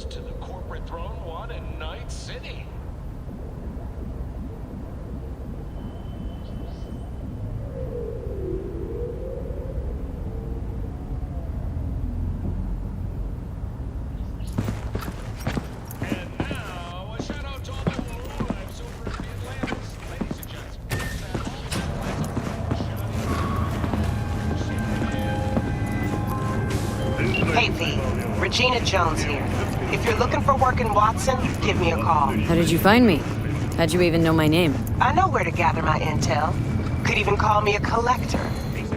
Cheers to the corporate throne won in Night City. And now, a shout out to all the lives over in the Atlantis. Ladies and gents, please have all the Hey V, Regina Jones here. If you're looking for work in Watson, give me a call. How did you find me? How'd you even know my name? I know where to gather my intel. Could even call me a collector.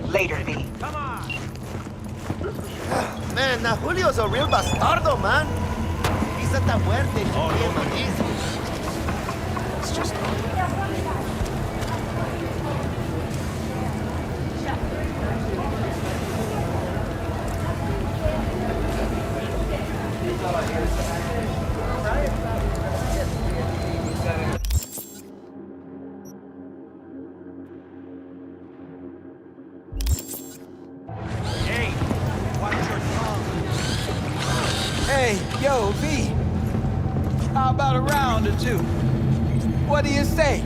Later, V. Man, now Julio's a real bastardo, man. He's at that fuerte. It's just Hey, watch your tongue. Hey, yo, V. How about a round or two? What do you say?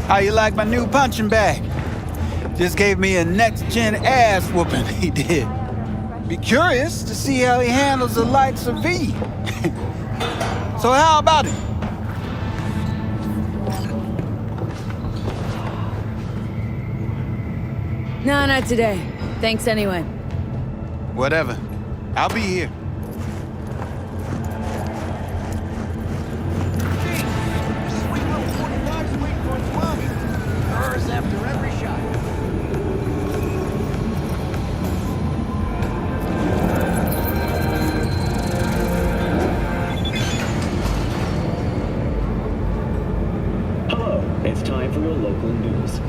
How you like my new punching bag? Just gave me a next-gen ass whooping, he did. Be curious to see how he handles the likes of V. So how about it? No, not today. Thanks anyway. Whatever. I'll be here. Sweet little 45's waiting for his mommy. Hers after every shot. Hello, it's time for your local news.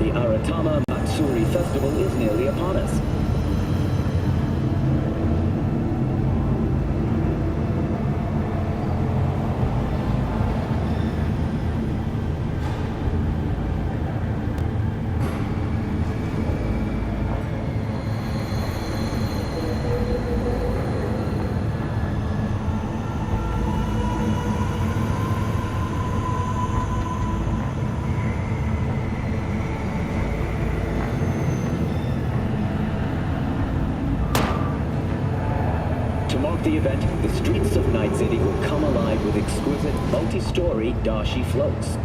The Aratama Matsuri Festival is nearly upon us. To mark the event, the streets of Night City will come alive with exquisite, multi-story dashi floats.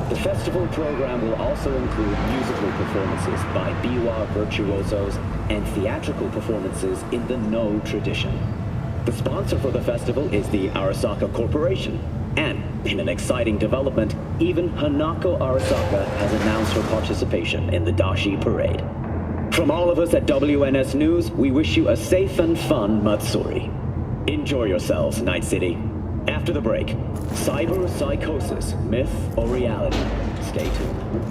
The festival program will also include musical performances by biwa virtuosos and theatrical performances in the No tradition. The sponsor for the festival is the Arasaka Corporation. And, in an exciting development, even Hanako Arasaka has announced her participation in the Dashi Parade. From all of us at WNS News, we wish you a safe and fun Matsuri. Enjoy yourselves, Night City. After the break, cyber psychosis, myth or reality? Stay tuned.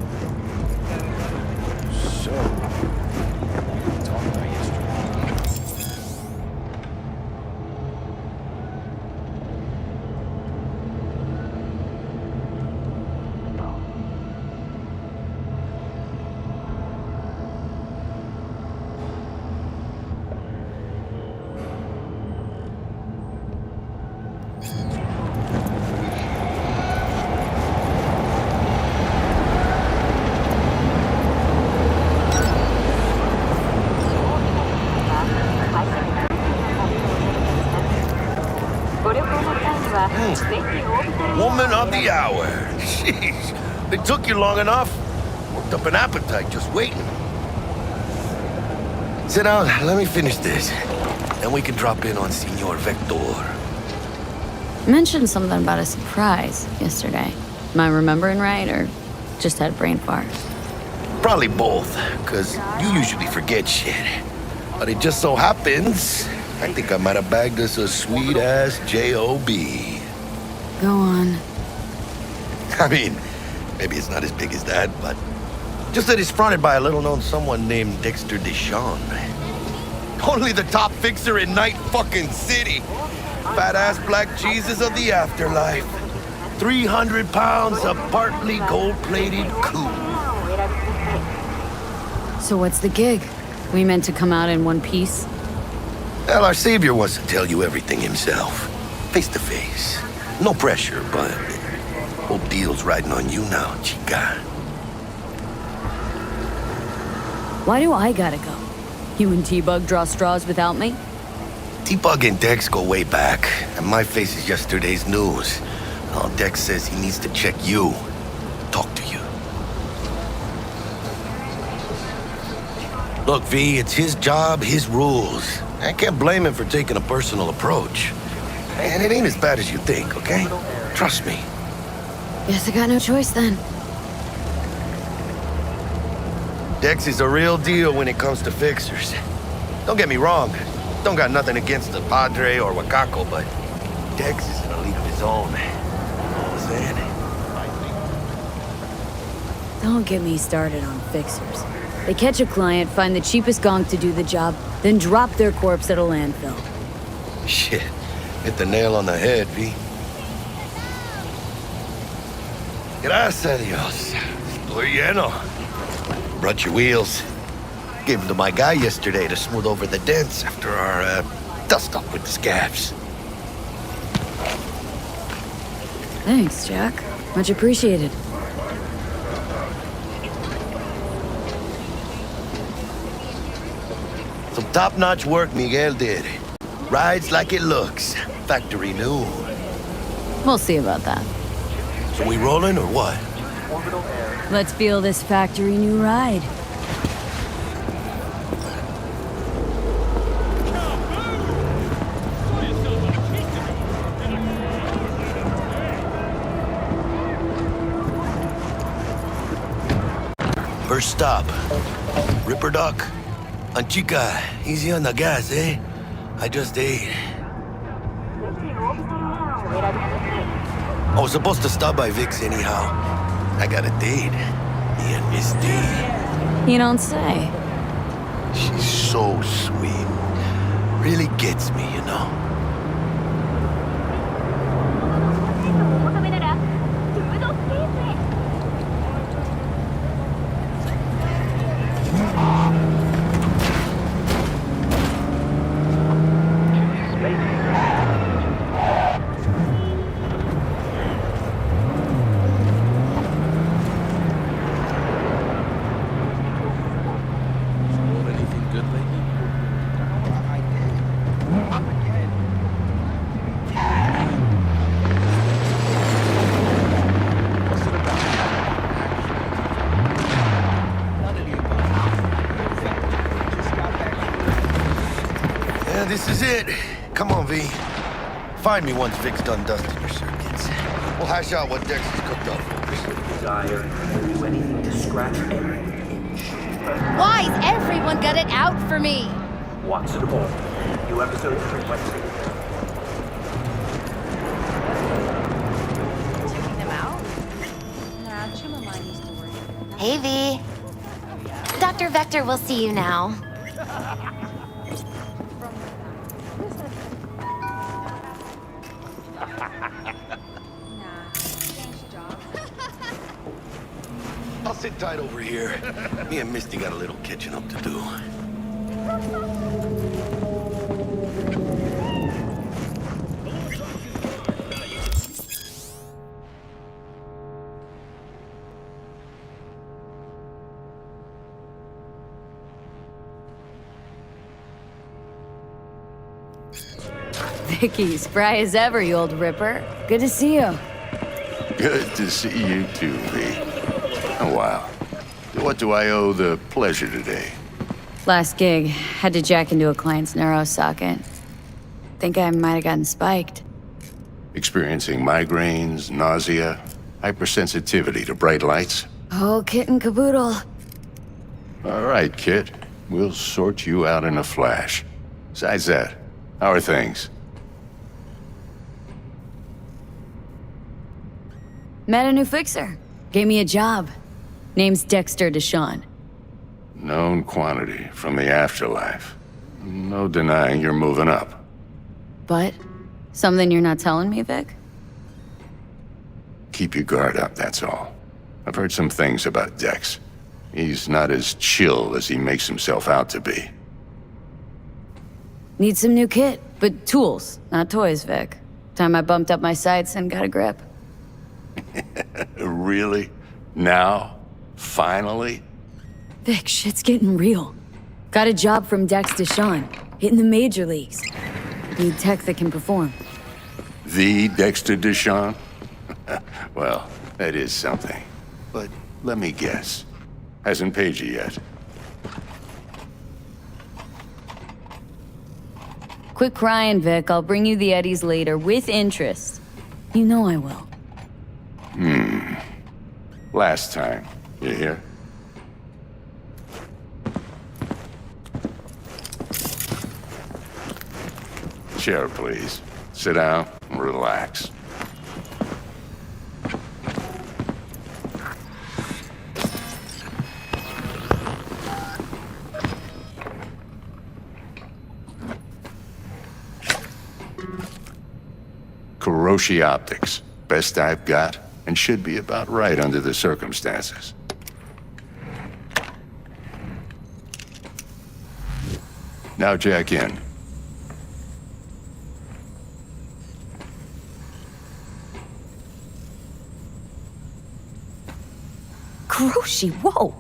Woman of the hour. Jeez, it took you long enough. Worked up an appetite just waiting. Sit down, let me finish this. Then we can drop in on Senor Vector. Mentioned something about a surprise yesterday. Am I remembering right, or just had a brain fart? Probably both, because you usually forget shit. But it just so happens, I think I might have bagged us a sweet-ass J.O.B. Go on. I mean, maybe it's not as big as that, but just that it's fronted by a little-known someone named Dexter Deshawn. Only the top fixer in Night fucking City. Fat-ass black Jesus of the afterlife. 300 pounds of partly gold-plated cool. So what's the gig? We meant to come out in one piece? Well, our savior wants to tell you everything himself. Face to face. No pressure, but whole deal's riding on you now, chica. Why do I gotta go? You and T-Bug draw straws without me? T-Bug and Dex go way back, and my face is yesterday's news. Well, Dex says he needs to check you. Talk to you. Look, V, it's his job, his rules. I can't blame him for taking a personal approach. And it ain't as bad as you think, okay? Trust me. Guess I got no choice then. Dex is a real deal when it comes to fixers. Don't get me wrong. Don't got nothing against the Padre or Wakako, but Dex is in a league of his own. You know what I'm saying? Don't get me started on fixers. They catch a client, find the cheapest gonk to do the job, then drop their corpse at a landfill. Shit. Hit the nail on the head, V. Gracias a Dios. Estoy lleno. Brought your wheels. Gave them to my guy yesterday to smooth over the dents after our, dust-up with the scabs. Thanks, Jack. Much appreciated. Some top-notch work Miguel did. Rides like it looks. Factory new. We'll see about that. So we rolling or what? Let's feel this factory new ride. First stop. Ripper Dock. Anchica, easy on the gas, eh? I just ate. I was supposed to stop by Vic's anyhow. I got a date. Me and Misty. You don't say. She's so sweet. Really gets me, you know? Anything good lately? What's it about? None of the above. Just got back. Yeah, this is it. Come on, V. Find me once Vic's done dusting your circuits. We'll hash out what Dex has cooked up for us. Desire to do anything to scratch every inch. Why's everyone got it out for me? Watch the ball. New episodes requested. Checking them out? Nah, Chimamanda used to work. Hey, V. Dr. Vector will see you now. I'll sit tight over here. Me and Misty got a little catching up to do. Vicky, spry as ever, you old ripper. Good to see you. Good to see you too, V. Oh, wow. What do I owe the pleasure today? Last gig, had to jack into a client's neuro socket. Think I might have gotten spiked. Experiencing migraines, nausea, hypersensitivity to bright lights? Oh, kit and caboodle. All right, kid. We'll sort you out in a flash. Besides that, how are things? Met a new fixer. Gave me a job. Name's Dexter Deshawn. Known quantity from the afterlife. No denying you're moving up. But, something you're not telling me, Vic? Keep your guard up, that's all. I've heard some things about Dex. He's not as chill as he makes himself out to be. Need some new kit, but tools, not toys, Vic. Time I bumped up my sights and got a grip. Really? Now? Finally? Vic, shit's getting real. Got a job from Dex Deshawn, hitting the major leagues. Need tech that can perform. The Dexter Deshawn? Well, that is something. But let me guess. Hasn't paid you yet. Quit crying, Vic. I'll bring you the Eddies later, with interest. You know I will. Last time. You hear? Chair, please. Sit down and relax. Kuroshi Optics. Best I've got, and should be about right under the circumstances. Now jack in. Kuroshi, whoa!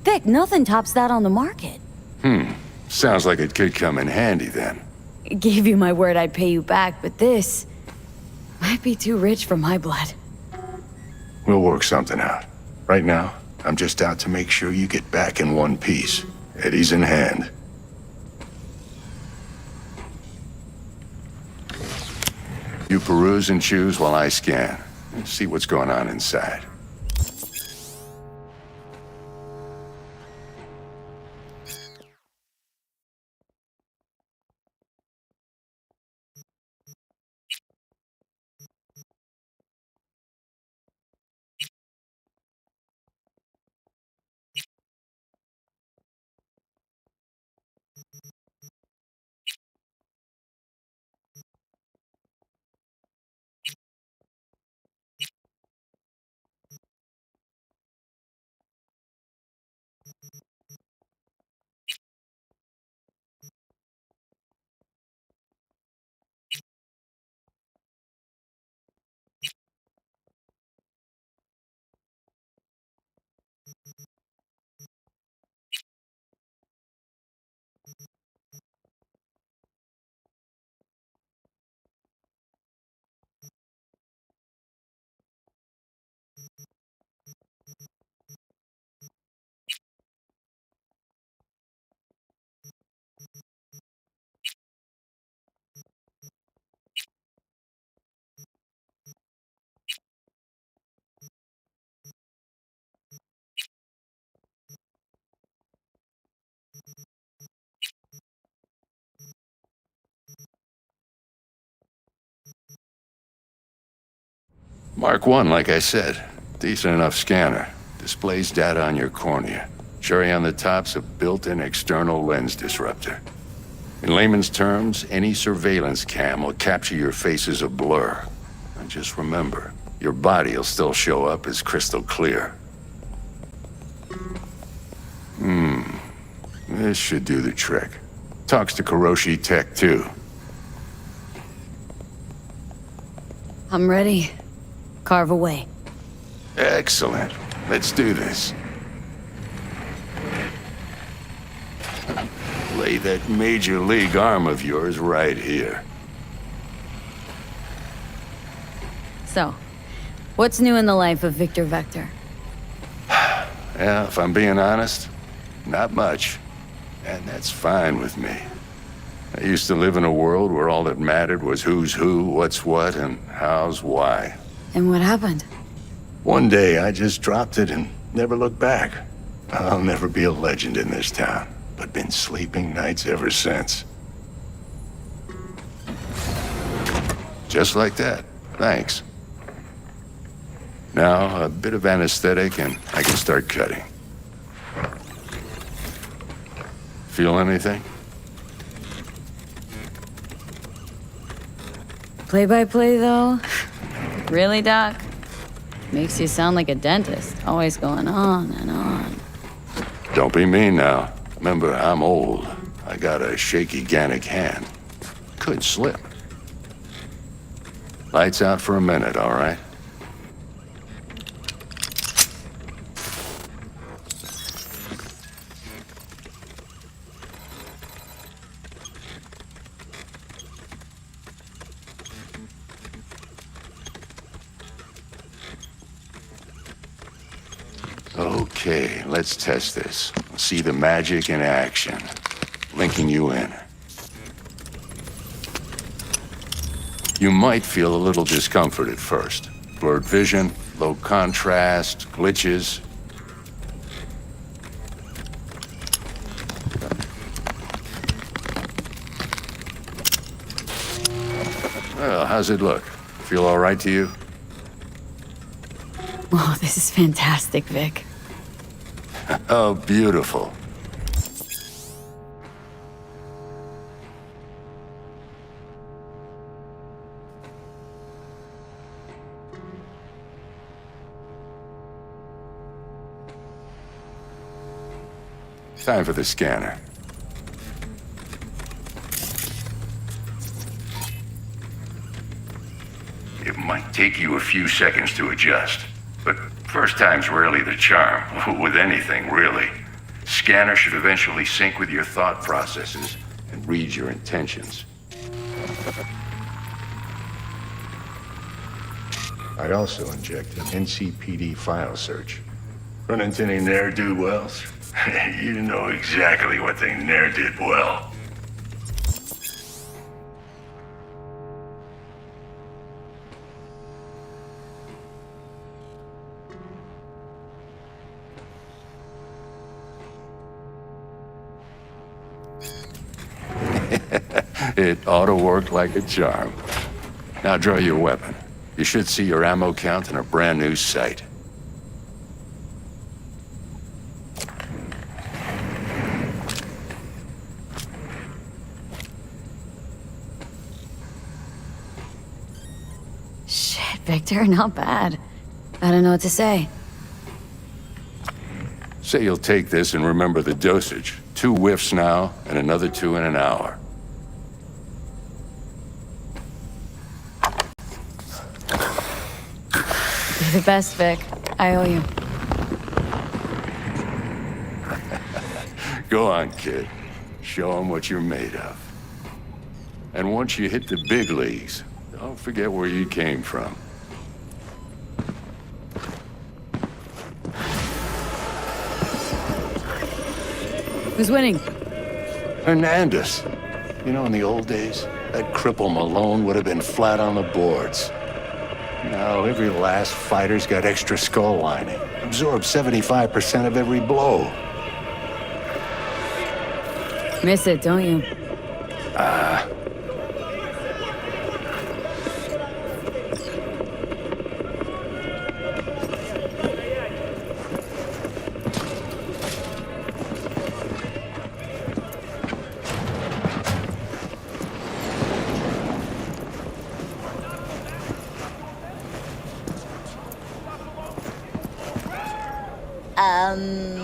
Vic, nothing tops that on the market. Sounds like it could come in handy then. Gave you my word I'd pay you back, but this might be too rich for my blood. We'll work something out. Right now, I'm just out to make sure you get back in one piece. Eddie's in hand. You peruse and choose while I scan. See what's going on inside. Mark 1, like I said. Decent enough scanner. Displays data on your cornea. Cherry on the top's a built-in external lens disruptor. In layman's terms, any surveillance cam will capture your face as a blur. And just remember, your body will still show up as crystal clear. This should do the trick. Talks to Kuroshi Tech, too. I'm ready. Carve away. Excellent. Let's do this. Lay that major league arm of yours right here. So, what's new in the life of Victor Vector? Yeah, if I'm being honest, not much. And that's fine with me. I used to live in a world where all that mattered was who's who, what's what, and how's why. And what happened? One day, I just dropped it and never looked back. I'll never be a legend in this town, but been sleeping nights ever since. Just like that. Thanks. Now, a bit of anesthetic and I can start cutting. Feel anything? Play-by-play, though? Really, Doc? Makes you sound like a dentist, always going on and on. Don't be mean now. Remember, I'm old. I got a shaky Gannic hand. could slip. Lights out for a minute, all right? Okay, let's test this. See the magic in action. Linking you in. You might feel a little discomfort at first. Blurred vision, low contrast, glitches. Well, how's it look? Feel all right to you? Oh, this is fantastic, Vic. Oh, beautiful. Time for the scanner. It might take you a few seconds to adjust, but first time's rarely the charm, with anything, really. Scanner should eventually sync with your thought processes and read your intentions. I also inject an NCPD file search. Run into any ne'er-do-wells? You know exactly what they ne'er did well. It ought to work like a charm. Now draw your weapon. You should see your ammo count in a brand new sight. Shit, Victor, not bad. I don't know what to say. Say you'll take this and remember the dosage. 2 whiffs now, and another 2 in an hour. You're the best, Vic. I owe you. Go on, kid. Show 'em what you're made of. And once you hit the big leagues, don't forget where you came from. Who's winning? Hernandez. You know, in the old days, that cripple Malone would have been flat on the boards. Now, every last fighter's got extra skull lining. Absorbs 75% of every blow. Miss it, don't you?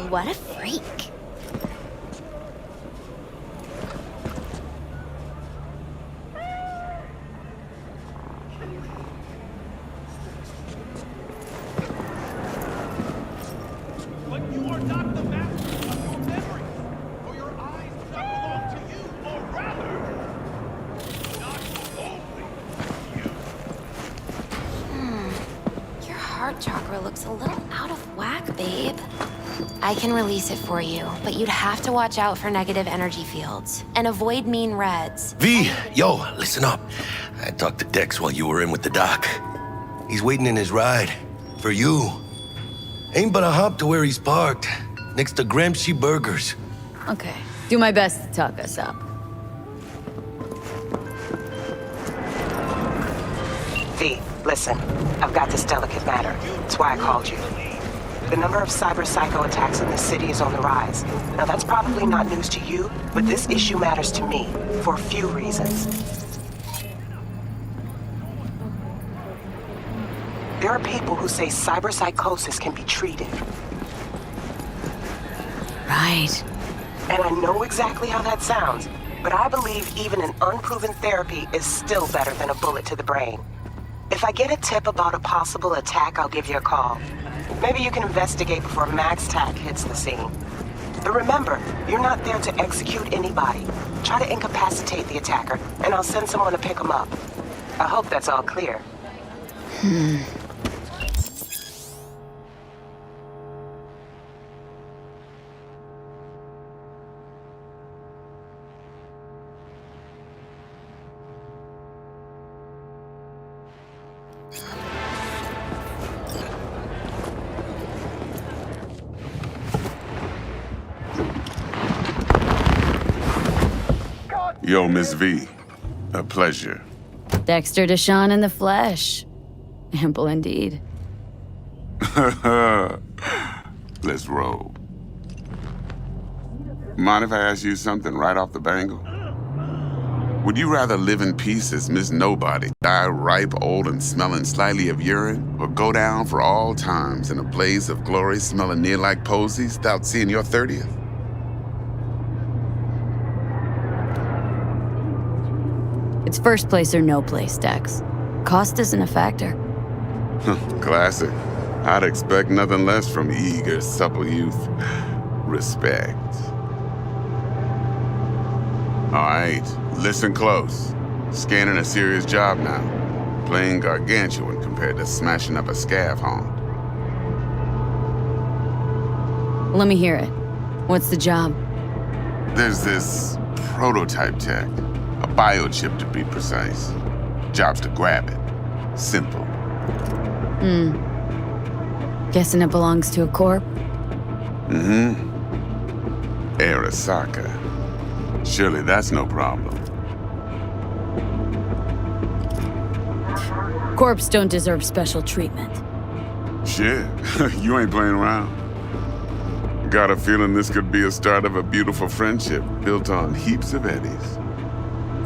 What a freak. But you are not the master of your memory, for your eyes do not belong to you, or rather, not only you. Your heart chakra looks a little out of whack, babe. I can release it for you, but you'd have to watch out for negative energy fields and avoid mean reds. V, yo, listen up. I talked to Dex while you were in with the doc. He's waiting in his ride. For you. Ain't but a hop to where he's parked. Next to Gramsci Burgers. Okay. Do my best to talk us up. V, listen. I've got this delicate matter. That's why I called you. The number of cyber psycho attacks in this city is on the rise. Now that's probably not news to you, but this issue matters to me for a few reasons. There are people who say cyberpsychosis can be treated. Right. And I know exactly how that sounds. but I believe even an unproven therapy is still better than a bullet to the brain. If I get a tip about a possible attack, I'll give you a call. Maybe you can investigate before Max Tack hits the scene. But remember, you're not there to execute anybody. Try to incapacitate the attacker, and I'll send someone to pick him up. I hope that's all clear. Yo, Miss V. A pleasure. Dexter Deshawn in the flesh. Ample indeed. Let's roll. Mind if I ask you something right off the bangle? Would you rather live in peace as Miss Nobody, die ripe, old, and smelling slightly of urine, or go down for all times in a blaze of glory smelling near like posies without seeing your 30th? It's first place or no place, Dex. Cost isn't a factor. Classic. I'd expect nothing less from eager, supple youth. Respect. All right, listen close. Scanning a serious job now. Playing gargantuan compared to smashing up a scav haunt. Let me hear it. What's the job? There's this prototype tech. A biochip, to be precise. Job's to grab it. Simple. Guessing it belongs to a corp? Arasaka. Surely that's no problem. Corps don't deserve special treatment. Shit, you ain't playing around. Got a feeling this could be a start of a beautiful friendship built on heaps of eddies.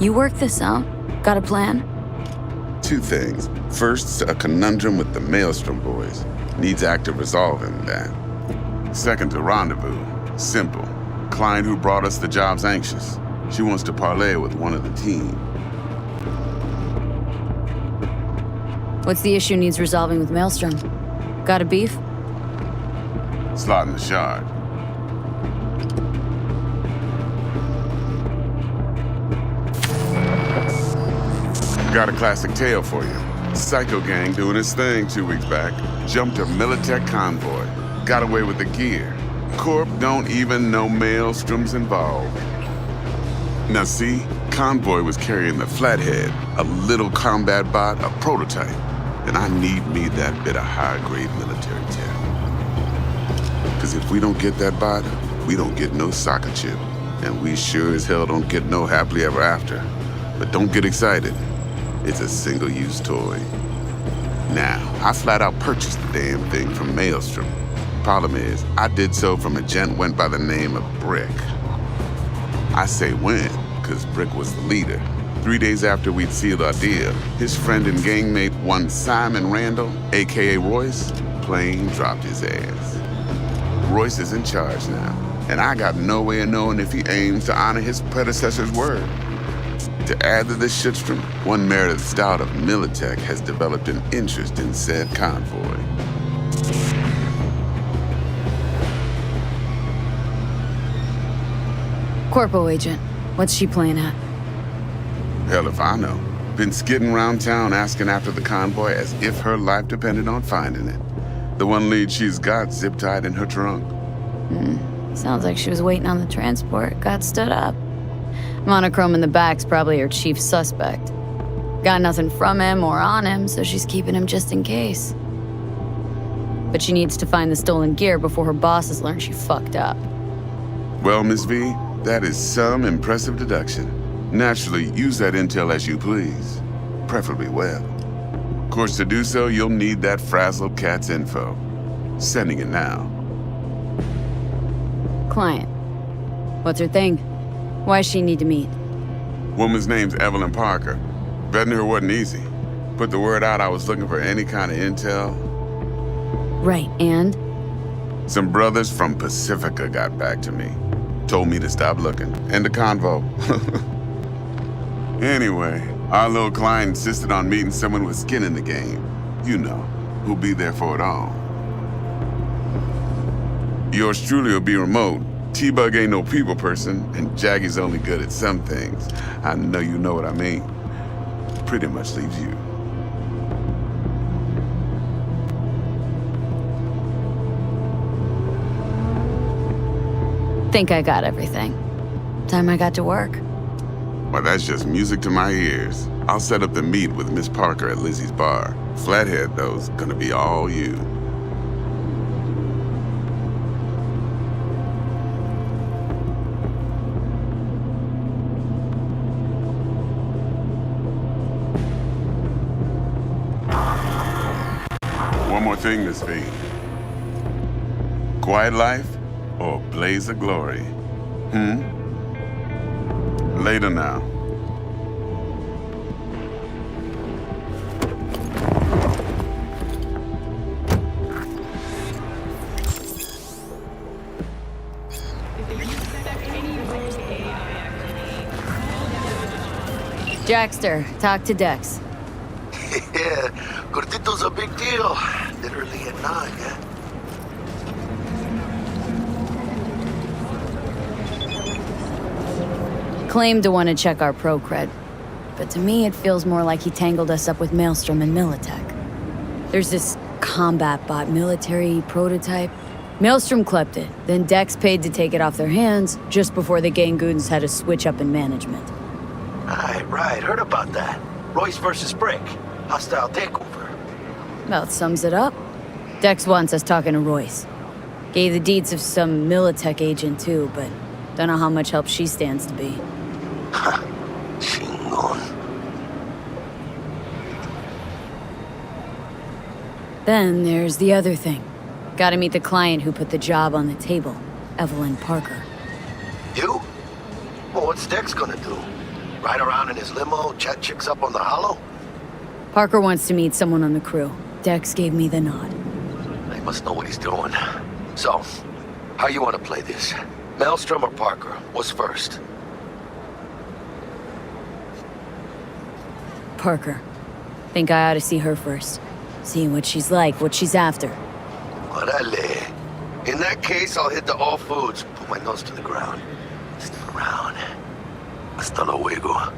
You work this out? Got a plan? Two things. First, a conundrum with the Maelstrom boys. Needs active resolving that. Second, a rendezvous. Simple. Client who brought us the job's anxious. She wants to parlay with one of the team. What's the issue needs resolving with Maelstrom? Got a beef? Slot in the shard. Got a classic tale for you. Psycho gang doing his thing 2 weeks back. Jumped a Militech convoy. Got away with the gear. Corp don't even know Maelstrom's involved. Now see, convoy was carrying the Flathead, a little combat bot, a prototype. And I need me that bit of high-grade military tech. Because if we don't get that bot, we don't get no soccer chip. And we sure as hell don't get no happily ever after. But don't get excited. It's a single-use toy. Now, I flat out purchased the damn thing from Maelstrom. Problem is, I did so from a gent went by the name of Brick. I say when, because Brick was the leader. 3 days after we'd sealed our deal, his friend and gangmate, one Simon Randall, aka Royce, plain dropped his ass. Royce is in charge now, and I got no way of knowing if he aims to honor his predecessor's word. To add to this shitstorm, one Meredith Stout of Militech has developed an interest in said convoy. Corpo agent. What's she playing at? Hell if I know. Been skidding around town asking after the convoy as if her life depended on finding it. The one lead she's got zip-tied in her trunk. Sounds like she was waiting on the transport, got stood up. Monochrome in the back's probably her chief suspect. Got nothing from him or on him, so she's keeping him just in case. But she needs to find the stolen gear before her bosses learn she fucked up. Well, Miss V, that is some impressive deduction. Naturally, use that intel as you please. Preferably well. Of course, to do so, you'll need that frazzled cat's info. Sending it now. Client. What's her thing? Why does she need to meet? Woman's name's Evelyn Parker. Vetting her wasn't easy. Put the word out I was looking for any kind of intel. Right, and? Some brothers from Pacifica got back to me. Told me to stop looking. End the convo. Anyway, our little client insisted on meeting someone with skin in the game. You know, who'll be there for it all. Yours truly will be remote. T-Bug ain't no people person, and Jaggy's only good at some things. I know you know what I mean. Pretty much leaves you. Think I got everything. Time I got to work. Well, that's just music to my ears. I'll set up the meet with Miss Parker at Lizzie's bar. Flathead, though's gonna be all you. One more thing, Miss V. Quiet life or blaze of glory? Later now. Jackster, talk to Dex. Yeah, Gordito's a big deal. Literally a nine, yeah? Claimed to want to check our pro cred, but to me it feels more like he tangled us up with Maelstrom and Militech. There's this combat bot military prototype. Maelstrom clept it, then Dex paid to take it off their hands just before the Gangoons had a switch up in management. Right, heard about that. Royce versus Brick. Hostile takeover. About sums it up. Dex wants us talking to Royce. Gave the deeds of some Militech agent too, but don't know how much help she stands to be. Chingon. Then there's the other thing. Gotta meet the client who put the job on the table, Evelyn Parker. You? Well, what's Dex gonna do? Ride around in his limo, chat chicks up on the hollow? Parker wants to meet someone on the crew. Dex gave me the nod. He must know what he's doing. So, how you want to play this? Maelstrom or Parker? What's first? Parker. Think I ought to see her first. See what she's like, what she's after. Orale. In that case, I'll hit the all foods, put my nose to the ground. Stick around. Hasta luego.